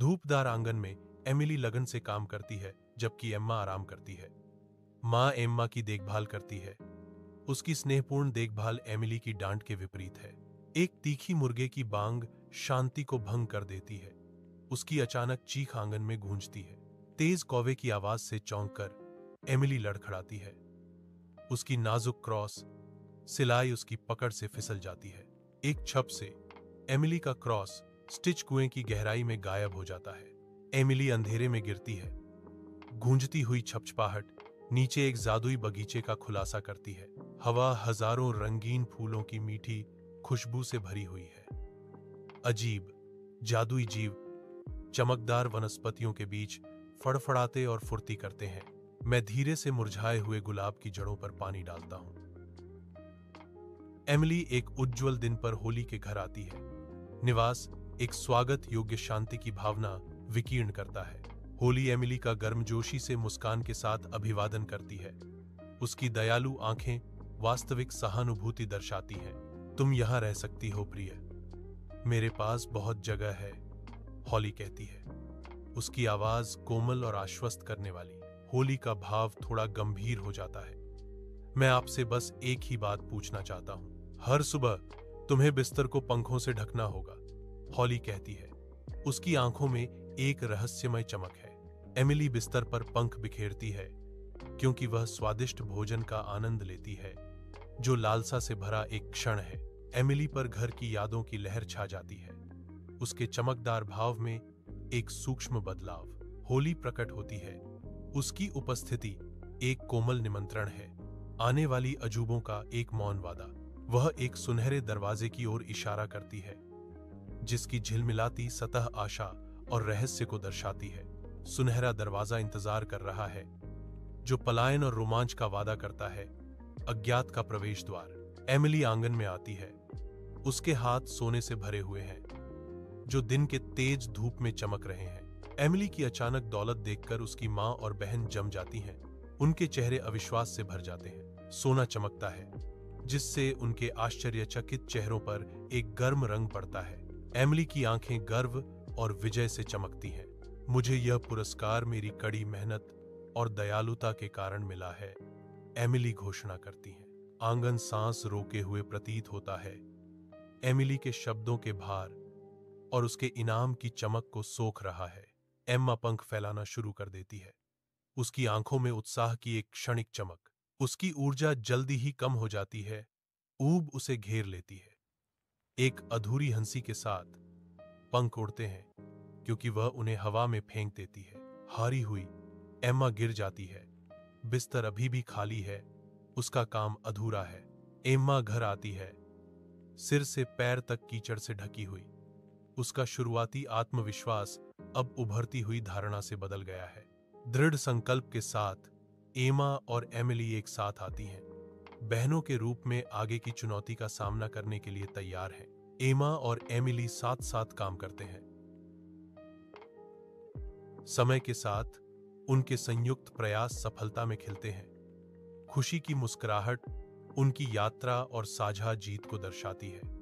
धूपदार आंगन में एमिली लगन से काम करती है जबकि एम्मा आराम करती है। माँ एम्मा की देखभाल करती है। उसकी स्नेहपूर्ण देखभाल एमिली की डांट के विपरीत है। एक तीखी मुर्गे की बांग शांति को भंग कर देती है। उसकी अचानक चीख आंगन में गूंजती है। तेज कौवे की आवाज से चौंक कर एमिली लड़खड़ाती है। उसकी नाजुक क्रॉस सिलाई उसकी पकड़ से फिसल जाती है। एक छप से एमिली का क्रॉस स्टिच कुएं की गहराई में गायब हो जाता है। एमिली अंधेरे में गिरती है। गूंजती हुई छपछपाहट नीचे एक जादुई बगीचे का खुलासा करती है। हवा हजारों रंगीन फूलों की मीठी खुशबू से भरी हुई है। अजीब जादुई जीव चमकदार वनस्पतियों के बीच फड़फड़ाते और फुर्ती करते हैं। मैं धीरे से मुरझाए हुए गुलाब की जड़ों पर पानी डालता हूं। एमिली एक उज्जवल दिन पर होली के घर आती है। निवास एक स्वागत योग्य शांति की भावना विकीर्ण करता है। होली एमिली का गर्मजोशी से मुस्कान के साथ अभिवादन करती है। उसकी दयालु आंखें वास्तविक सहानुभूति दर्शाती हैं। तुम यहां रह सकती हो प्रिय, मेरे पास बहुत जगह है, हॉली कहती है। उसकी आवाज कोमल और आश्वस्त करने वाली। होली का भाव थोड़ा गंभीर हो जाता है। मैं आपसे बस एक ही बात पूछना चाहता हूं। हर सुबह तुम्हें बिस्तर को पंखों से ढकना होगा, हॉली कहती है। उसकी आंखों में एक रहस्यमय चमक है। एमिली बिस्तर पर पंख बिखेरती है क्योंकि वह स्वादिष्ट भोजन का आनंद लेती है जो लालसा से भरा एक क्षण है। एमिली पर घर की यादों की लहर छा जाती है। उसके चमकदार भाव में एक सूक्ष्म बदलाव। होली प्रकट होती है। उसकी उपस्थिति एक कोमल निमंत्रण है, आने वाली अजूबों का एक मौन वादा। वह एक सुनहरे दरवाजे की ओर इशारा करती है जिसकी झिलमिलाती सतह आशा और रहस्य को दर्शाती है। सुनहरा दरवाजा इंतजार कर रहा है जो पलायन और रोमांच का वादा करता है। अज्ञात का प्रवेश द्वार। एमिली आंगन में आती है। उसके हाथ सोने से भरे हुए हैं जो दिन के तेज धूप में चमक रहे हैं। एमिली की अचानक दौलत देखकर उसकी माँ और बहन जम जाती हैं। उनके चेहरे अविश्वास से भर जाते हैं। सोना चमकता है जिससे उनके आश्चर्यचकित चेहरों पर एक गर्म रंग पड़ता है। एमिली की आंखें गर्व और विजय से चमकती हैं। मुझे यह पुरस्कार मेरी कड़ी मेहनत और दयालुता के कारण मिला है, एमिली घोषणा करती हैं। आंगन सांस रोके हुए प्रतीत होता है। एमिली के शब्दों के भार और उसके इनाम की चमक को सोख रहा है। एम्मा पंख फैलाना शुरू कर देती है। उसकी आंखों में उत्साह की एक क्षणिक चमक। उसकी ऊर्जा जल्दी ही कम हो जाती है। ऊब उसे घेर लेती है। एक अधूरी हंसी के साथ पंख उड़ते हैं क्योंकि वह उन्हें हवा में फेंक देती है। हारी हुई एम्मा गिर जाती है। बिस्तर अभी भी खाली है। उसका काम अधूरा है। एम्मा घर आती है, सिर से पैर तक कीचड़ से ढकी हुई। उसका शुरुआती आत्मविश्वास अब उभरती हुई धारणा से बदल गया है। दृढ़ संकल्प के साथ एम्मा और एमिली एक साथ आती हैं। बहनों के रूप में आगे की चुनौती का सामना करने के लिए तैयार हैं। एम्मा और एमिली साथ साथ काम करते हैं। समय के साथ उनके संयुक्त प्रयास सफलता में खिलते हैं। खुशी की मुस्कुराहट उनकी यात्रा और साझा जीत को दर्शाती है।